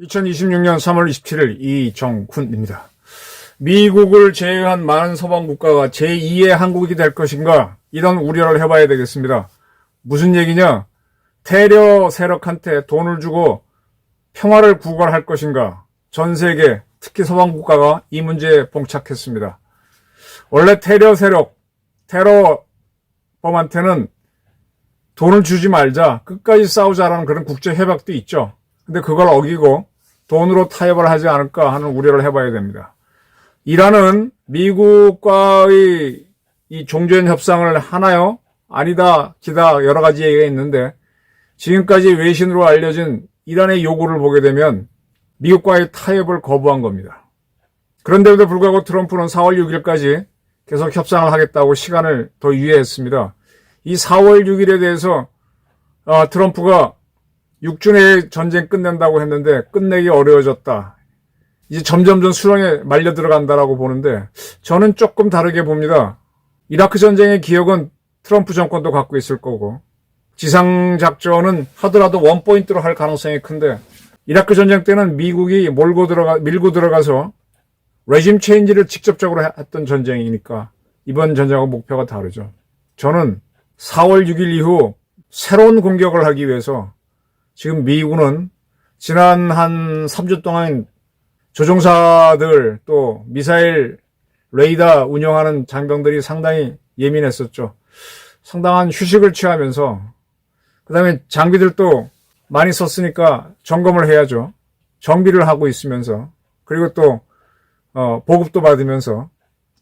(2026년 3월 27일) 이정훈입니다. 미국을 제외한 많은 서방 국가가 제2의 한국이 될 것인가, 이런 우려를 해봐야 되겠습니다. 무슨 얘기냐? 테러 세력한테 돈을 주고 평화를 구걸할 것인가? 전 세계, 특히 서방 국가가 이 문제에 봉착했습니다. 원래 테러 세력, 테러범한테는 돈을 주지 말자, 끝까지 싸우자라는 그런 국제 협약도 있죠. 근데 그걸 어기고 돈으로 타협을 하지 않을까 하는 우려를 해봐야 됩니다. 이란은 미국과의 이 종전 협상을 하나요? 아니다, 기다, 여러 가지 얘기가 있는데, 지금까지 외신으로 알려진 이란의 요구를 보게 되면 미국과의 타협을 거부한 겁니다. 그런데도 불구하고 트럼프는 4월 6일까지 계속 협상을 하겠다고 시간을 더 유예했습니다. 이 4월 6일에 대해서 트럼프가 6주 내에 전쟁 끝낸다고 했는데 끝내기 어려워졌다. 이제 점점점 수렁에 말려 들어간다라고 보는데, 저는 조금 다르게 봅니다. 이라크 전쟁의 기억은 트럼프 정권도 갖고 있을 거고, 지상작전은 하더라도 원포인트로 할 가능성이 큰데, 이라크 전쟁 때는 미국이 밀고 들어가서 레짐 체인지를 직접적으로 했던 전쟁이니까 이번 전쟁하고 목표가 다르죠. 저는 4월 6일 이후 새로운 공격을 하기 위해서 지금 미군은 지난 한 3주 동안 조종사들, 또 미사일 레이더 운영하는 장병들이 상당히 예민했었죠. 상당한 휴식을 취하면서, 그 다음에 장비들도 많이 썼으니까 점검을 해야죠. 정비를 하고 있으면서, 그리고 또 보급도 받으면서,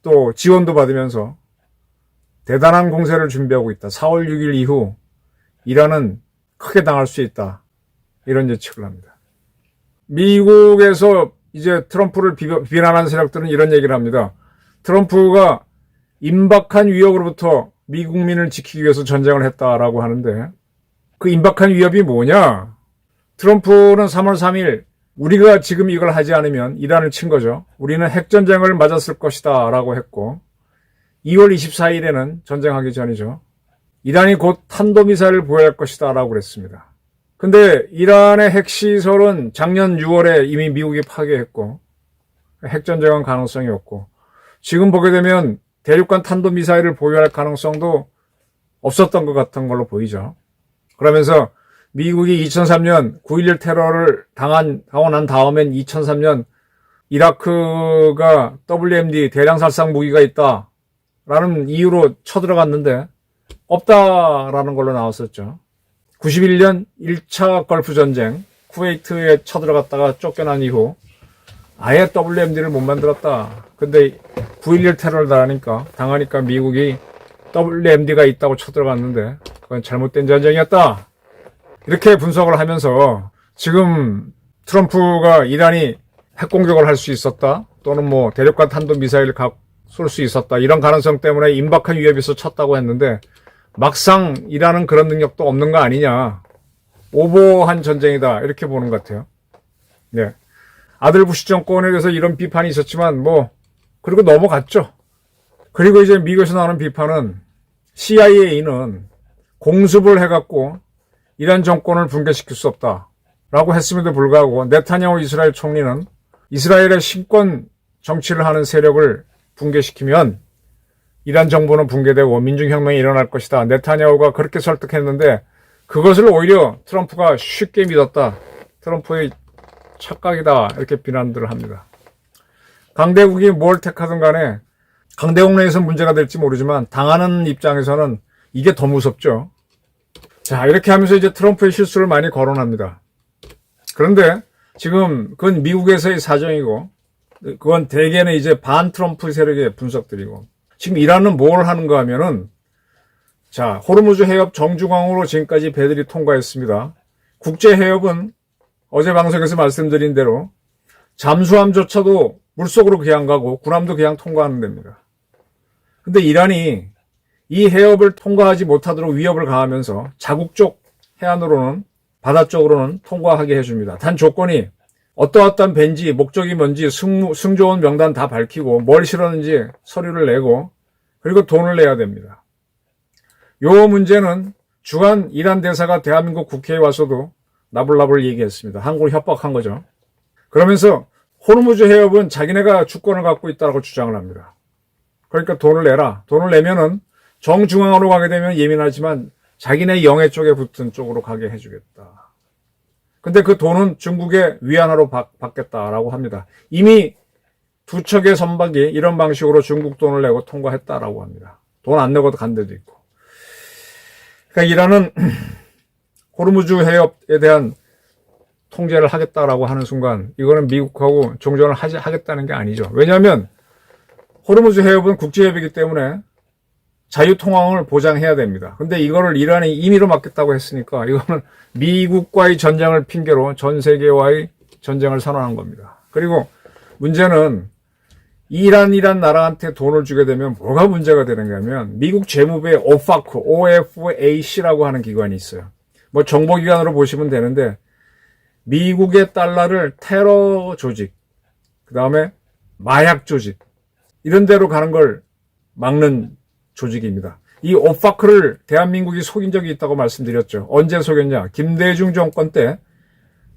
또 지원도 받으면서 대단한 공세를 준비하고 있다. 4월 6일 이후 이란은 크게 당할 수 있다, 이런 예측을 합니다. 미국에서 이제 트럼프를 비난하는 세력들은 이런 얘기를 합니다. 트럼프가 임박한 위협으로부터 미국민을 지키기 위해서 전쟁을 했다라고 하는데, 그 임박한 위협이 뭐냐? 트럼프는 3월 3일 우리가 지금 이걸 하지 않으면 이란을 친 거죠. 우리는 핵전쟁을 맞았을 것이다 라고 했고, 2월 24일에는 전쟁하기 전이죠. 이란이 곧 탄도미사일을 보유할 것이다 라고 그랬습니다. 근데 이란의 핵시설은 작년 6월에 이미 미국이 파괴했고, 핵전쟁은 가능성이 없고, 지금 보게 되면 대륙간 탄도미사일을 보유할 가능성도 없었던 것 같은 걸로 보이죠. 그러면서 미국이 2003년 9.11 테러를 당하고 난 다음엔 2003년 이라크가 WMD 대량살상 무기가 있다라는 이유로 쳐들어갔는데 없다라는 걸로 나왔었죠. 91년 1차 걸프 전쟁, 쿠웨이트에 쳐들어갔다가 쫓겨난 이후 아예 WMD를 못 만들었다. 근데 9.11 테러를 당하니까 미국이 WMD가 있다고 쳐들어갔는데 그건 잘못된 전쟁이었다. 이렇게 분석을 하면서 지금 트럼프가 이란이 핵공격을 할 수 있었다, 또는 뭐 대륙간 탄도미사일을 쏠 수 있었다, 이런 가능성 때문에 임박한 위협에서 쳤다고 했는데, 막상 이란은 그런 능력도 없는 거 아니냐, 오버한 전쟁이다, 이렇게 보는 것 같아요. 네. 아들 부시 정권에 대해서 이런 비판이 있었지만 그리고 넘어갔죠. 그리고 이제 미국에서 나오는 비판은 CIA는 공습을 해갖고 이란 정권을 붕괴시킬 수 없다라고 했음에도 불구하고 네타냐후 이스라엘 총리는 이스라엘의 신권 정치를 하는 세력을 붕괴시키면 이란 정부는 붕괴되고 민중혁명이 일어날 것이다. 네타냐후가 그렇게 설득했는데 그것을 오히려 트럼프가 쉽게 믿었다. 트럼프의 착각이다. 이렇게 비난들을 합니다. 강대국이 뭘 택하든 간에 강대국 내에서 문제가 될지 모르지만 당하는 입장에서는 이게 더 무섭죠. 자, 이렇게 하면서 이제 트럼프의 실수를 많이 거론합니다. 그런데 지금 그건 미국에서의 사정이고, 그건 대개는 이제 반 트럼프 세력의 분석들이고, 지금 이란은 뭘 하는가 하면은, 자, 호르무즈 해협 정중앙으로 지금까지 배들이 통과했습니다. 국제 해협은 어제 방송에서 말씀드린 대로 잠수함조차도 물속으로 그냥 가고 군함도 그냥 통과하는 데입니다. 근데 이란이 이 해협을 통과하지 못하도록 위협을 가하면서 자국 쪽 해안으로는, 바다 쪽으로는 통과하게 해줍니다. 단 조건이 어떠어떠한 벤지, 목적이 뭔지, 승조원 명단 다 밝히고 뭘 실었는지 서류를 내고 그리고 돈을 내야 됩니다. 요 문제는 주한 이란 대사가 대한민국 국회에 와서도 나불나불 얘기했습니다. 한국을 협박한 거죠. 그러면서 호르무즈 해협은 자기네가 주권을 갖고 있다고 주장을 합니다. 그러니까 돈을 내라. 돈을 내면은 정중앙으로 가게 되면 예민하지만 자기네 영해 쪽에 붙은 쪽으로 가게 해주겠다. 근데 그 돈은 중국의 위안화로 받겠다라고 합니다. 이미 두 척의 선박이 이런 방식으로 중국 돈을 내고 통과했다라고 합니다. 돈 안 내고도 간 데도 있고. 그러니까 이란은 호르무즈 해협에 대한 통제를 하겠다라고 하는 순간 이거는 미국하고 종전을 하겠다는 게 아니죠. 왜냐하면 호르무즈 해협은 국제해협이기 때문에 자유통항을 보장해야 됩니다. 근데 이거를 이란이 임의로 맡겠다고 했으니까 이거는 미국과의 전쟁을 핑계로 전 세계와의 전쟁을 선언한 겁니다. 그리고 문제는 이란이란 나라한테 돈을 주게 되면 뭐가 문제가 되는가 하면 미국 재무부의 OFAC라고 하는 기관이 있어요. 뭐 정보기관으로 보시면 되는데 미국의 달러를 테러 조직, 그 다음에 마약 조직 이런 데로 가는 걸 막는 조직입니다. 이 오파크를 대한민국이 속인 적이 있다고 말씀드렸죠. 언제 속였냐? 김대중 정권 때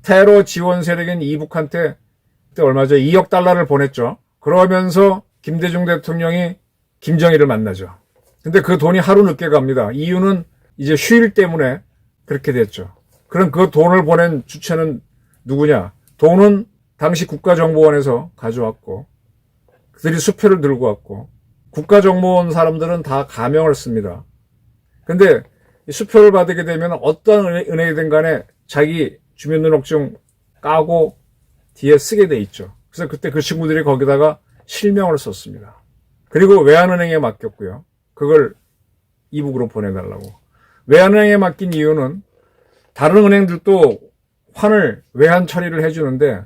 테러 지원 세력인 이북한테 그때 얼마죠? 2억 달러를 보냈죠. 그러면서 김대중 대통령이 김정일을 만나죠. 근데 그 돈이 하루 늦게 갑니다. 이유는 이제 휴일 때문에 그렇게 됐죠. 그럼 그 돈을 보낸 주체는 누구냐? 돈은 당시 국가정보원에서 가져왔고 그들이 수표를 들고 왔고 국가정보원 사람들은 다 가명을 씁니다. 근데 수표를 받게 되면 어떤 은행이든 간에 자기 주민등록증 까고 뒤에 쓰게 돼 있죠. 그래서 그때 그 친구들이 거기다가 실명을 썼습니다. 그리고 외환은행에 맡겼고요. 그걸 이북으로 보내달라고. 외환은행에 맡긴 이유는 다른 은행들도 환을 외환 처리를 해주는데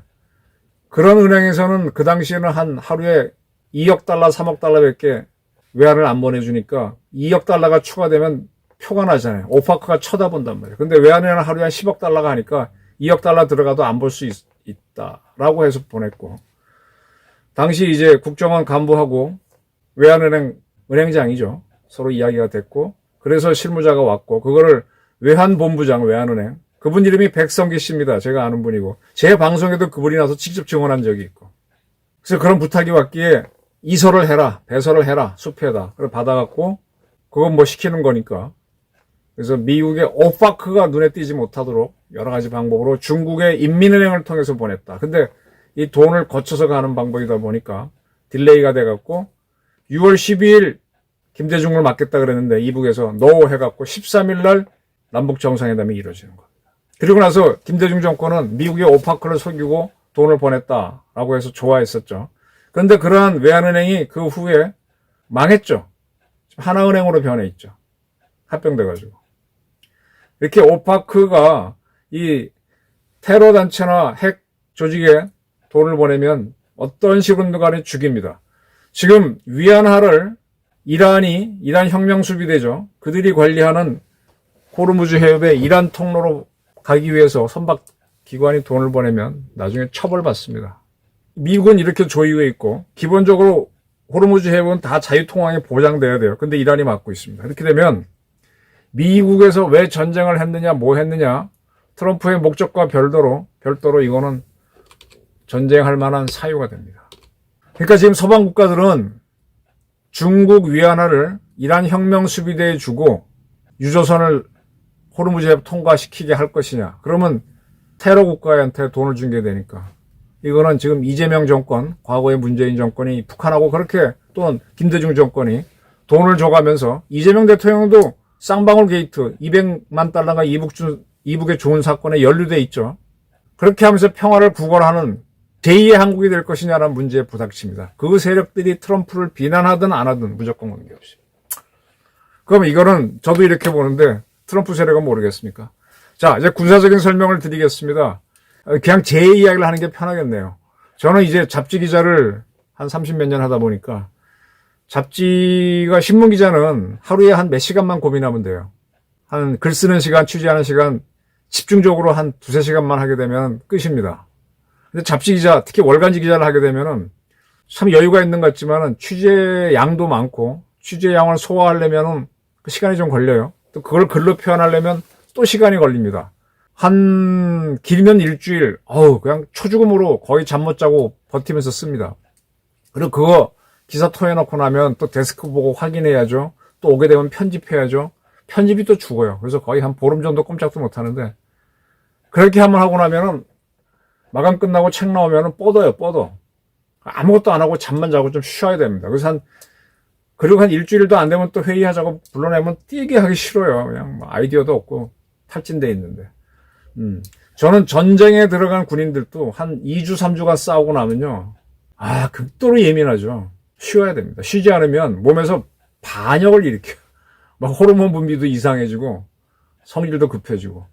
그런 은행에서는 그 당시에는 한 하루에 2억 달러, 3억 달러밖에 외환을 안 보내주니까 2억 달러가 추가되면 표가 나잖아요. 오파크가 쳐다본단 말이에요. 근데 외환은행은 하루에 한 10억 달러가 하니까 2억 달러 들어가도 안 볼 수 있다라고 해서 보냈고 당시 이제 국정원 간부하고 외환은행 은행장이죠. 서로 이야기가 됐고 그래서 실무자가 왔고 그거를 외환본부장 외환은행 그분 이름이 백성기 씨입니다. 제가 아는 분이고 제 방송에도 그분이 나서 직접 증언한 적이 있고 그래서 그런 부탁이 왔기에 이서를 해라 배설을 해라 수표에다 그걸 받아갖고 그건 뭐 시키는 거니까 그래서 미국의 오파크가 눈에 띄지 못하도록 여러 가지 방법으로 중국의 인민은행을 통해서 보냈다. 근데 이 돈을 거쳐서 가는 방법이다 보니까 딜레이가 돼갖고 6월 12일 김대중을 맡겠다 그랬는데 이북에서 노 해갖고 13일 날 남북 정상회담이 이루어지는 겁니다. 그리고 나서 김대중 정권은 미국의 오파크를 속이고 돈을 보냈다라고 해서 좋아했었죠. 그런데 그러한 외환은행이 그 후에 망했죠. 하나은행으로 변해 있죠. 합병돼가지고. 이렇게 오파크가 이 테러 단체나 핵 조직에 돈을 보내면 어떤 식으로든 간에 죽입니다. 지금 위안화를 이란 혁명수비대죠. 그들이 관리하는 호르무즈 해협에 이란 통로로 가기 위해서 선박 기관이 돈을 보내면 나중에 처벌받습니다. 미국은 이렇게 조이고 있고 기본적으로 호르무즈 해협은 다 자유통항이 보장돼야 돼요. 근데 이란이 막고 있습니다. 이렇게 되면 미국에서 왜 전쟁을 했느냐 뭐 했느냐 트럼프의 목적과 별도로 이거는 전쟁할 만한 사유가 됩니다. 그러니까 지금 서방 국가들은 중국 위안화를 이란 혁명수비대에 주고 유조선을 호르무즈 해협 통과시키게 할 것이냐. 그러면 테러 국가한테 돈을 준 게 되니까. 이거는 지금 이재명 정권, 과거의 문재인 정권이 북한하고 그렇게 또는 김대중 정권이 돈을 줘가면서 이재명 대통령도 쌍방울 게이트 200만 달러가 이북에 좋은 사건에 연루돼 있죠. 그렇게 하면서 평화를 구걸하는 제2의 한국이 될 것이냐라는 문제에 부닥칩니다. 그 세력들이 트럼프를 비난하든 안 하든 무조건 관계없이. 그럼 이거는 저도 이렇게 보는데 트럼프 세력은 모르겠습니까? 자, 이제 군사적인 설명을 드리겠습니다. 그냥 제 이야기를 하는 게 편하겠네요. 저는 이제 잡지 기자를 한 30몇 년 하다 보니까 잡지가 신문 기자는 하루에 한 몇 시간만 고민하면 돼요. 한 글 쓰는 시간, 취재하는 시간 집중적으로 한 두세 시간만 하게 되면 끝입니다. 근데 잡지 기자, 특히 월간지 기자를 하게 되면은 참 여유가 있는 것 같지만은 취재 양도 많고 취재 양을 소화하려면은 그 시간이 좀 걸려요. 또 그걸 글로 표현하려면 또 시간이 걸립니다. 한 길면 일주일, 그냥 초죽음으로 거의 잠 못 자고 버티면서 씁니다. 그리고 그거 기사 토해놓고 나면 또 데스크 보고 확인해야죠. 또 오게 되면 편집해야죠. 편집이 또 죽어요. 그래서 거의 한 보름 정도 꼼짝도 못 하는데, 그렇게 한번 하고 나면은 마감 끝나고 책 나오면은 뻗어. 아무것도 안 하고 잠만 자고 좀 쉬어야 됩니다. 그리고 한 일주일도 안 되면 또 회의하자고 불러내면 뛰게 하기 싫어요. 그냥 뭐 아이디어도 없고 탈진돼 있는데. 저는 전쟁에 들어간 군인들도 한 2주, 3주간 싸우고 나면요. 극도로 예민하죠. 쉬어야 됩니다. 쉬지 않으면 몸에서 반역을 일으켜요. 막 호르몬 분비도 이상해지고 성질도 급해지고.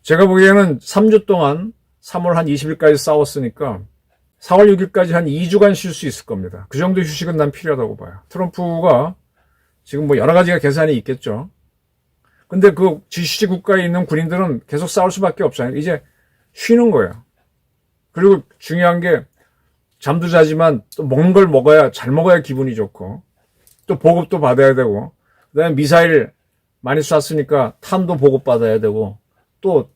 제가 보기에는 3주 동안 3월 한 20일까지 싸웠으니까 4월 6일까지 한 2주간 쉴 수 있을 겁니다. 그 정도 휴식은 난 필요하다고 봐요. 트럼프가 지금 뭐 여러 가지가 계산이 있겠죠. 근데 그 G7 국가에 있는 군인들은 계속 싸울 수밖에 없잖아요. 이제 쉬는 거예요. 그리고 중요한 게 잠도 자지만 또 먹는 걸 먹어야, 잘 먹어야 기분이 좋고, 또 보급도 받아야 되고, 그 다음에 미사일 많이 쐈으니까 탄도 보급받아야 되고, 또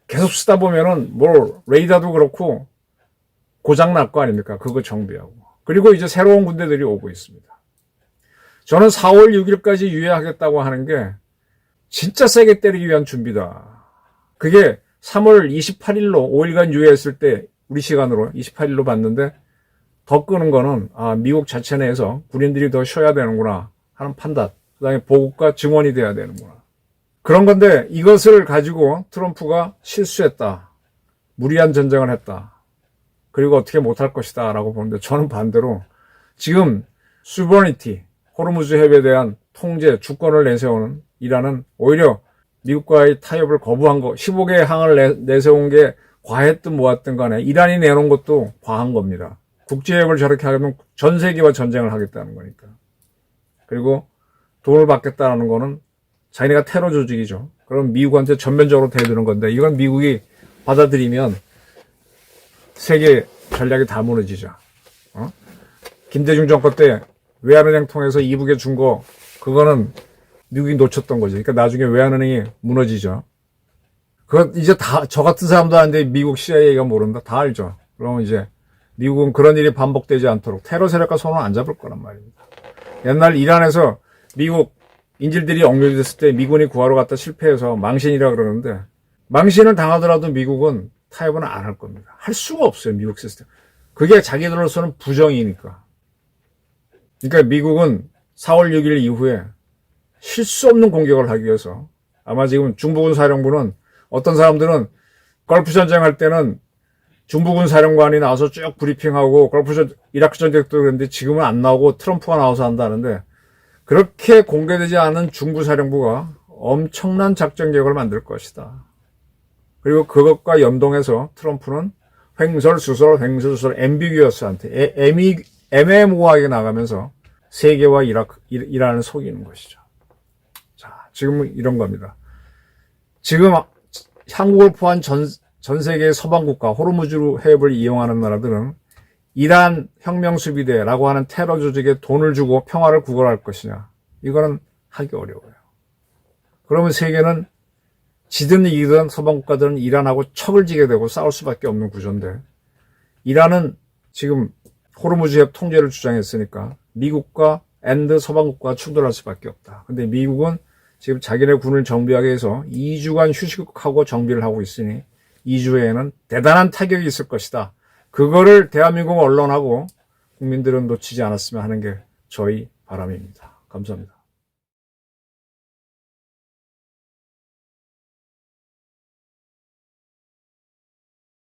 계속 쓰다 보면은 레이더도 그렇고 고장 날 거 아닙니까? 그거 정비하고. 그리고 이제 새로운 군대들이 오고 있습니다. 저는 4월 6일까지 유예하겠다고 하는 게 진짜 세게 때리기 위한 준비다. 그게 3월 28일로 5일간 유예했을 때 우리 시간으로 28일로 봤는데, 더 끄는 거는 미국 자체 내에서 군인들이 더 쉬어야 되는구나 하는 판단, 그 다음에 보급과 증원이 돼야 되는구나. 그런 건데 이것을 가지고 트럼프가 실수했다, 무리한 전쟁을 했다, 그리고 어떻게 못할 것이다 라고 보는데, 저는 반대로 지금 수버니티, 호르무즈 해협에 대한 통제, 주권을 내세우는 이란은 오히려 미국과의 타협을 거부한 거, 15개의 항을 내세운 게 과했든 뭐했든 간에 이란이 내놓은 것도 과한 겁니다. 국제협을 저렇게 하면 전 세계와 전쟁을 하겠다는 거니까. 그리고 돈을 받겠다는 거는 자기네가 테러 조직이죠. 그럼 미국한테 전면적으로 대드는 건데, 이건 미국이 받아들이면 세계 전략이 다 무너지죠. 김대중 정권 때 외환은행 통해서 이북에 준 거, 그거는 미국이 놓쳤던 거죠. 그러니까 나중에 외환은행이 무너지죠. 그건 이제 다, 저 같은 사람도 아는데 미국 CIA가 모른다? 다 알죠. 그러면 이제 미국은 그런 일이 반복되지 않도록 테러 세력과 손을 안 잡을 거란 말입니다. 옛날 이란에서 미국 인질들이 억류됐을 때 미군이 구하러 갔다 실패해서 망신이라 그러는데, 망신을 당하더라도 미국은 타협은 안 할 겁니다. 할 수가 없어요, 미국 시스템. 그게 자기들로서는 부정이니까. 그러니까 미국은 4월 6일 이후에 쉴 수 없는 공격을 하기 위해서, 아마 지금 중부군 사령부는, 어떤 사람들은 걸프 전쟁할 때는 중부군 사령관이 나와서 쭉 브리핑하고 이라크 전쟁도 그랬는데 지금은 안 나오고 트럼프가 나와서 한다는데, 그렇게 공개되지 않은 중부 사령부가 엄청난 작전 계획을 만들 것이다. 그리고 그것과 연동해서 트럼프는 횡설수설 앰비규어스한테 애매모호하게 나가면서 세계와 이란을 속이는 것이죠. 자, 지금은 이런 겁니다. 지금 한국을 포함한 전 세계의 서방국가, 호르무즈 해협을 이용하는 나라들은 이란 혁명수비대라고 하는 테러 조직에 돈을 주고 평화를 구걸할 것이냐, 이거는 하기 어려워요. 그러면 세계는 지든 이기든 서방국가들은 이란하고 척을 지게 되고 싸울 수밖에 없는 구조인데, 이란은 지금 호르무즈 해협 통제를 주장했으니까 미국과 서방국가가 충돌할 수밖에 없다. 근데 미국은 지금 자기네 군을 정비하기 위해서 2주간 휴식하고 정비를 하고 있으니 2주에는 대단한 타격이 있을 것이다. 그거를 대한민국 언론하고 국민들은 놓치지 않았으면 하는 게 저희 바람입니다. 감사합니다.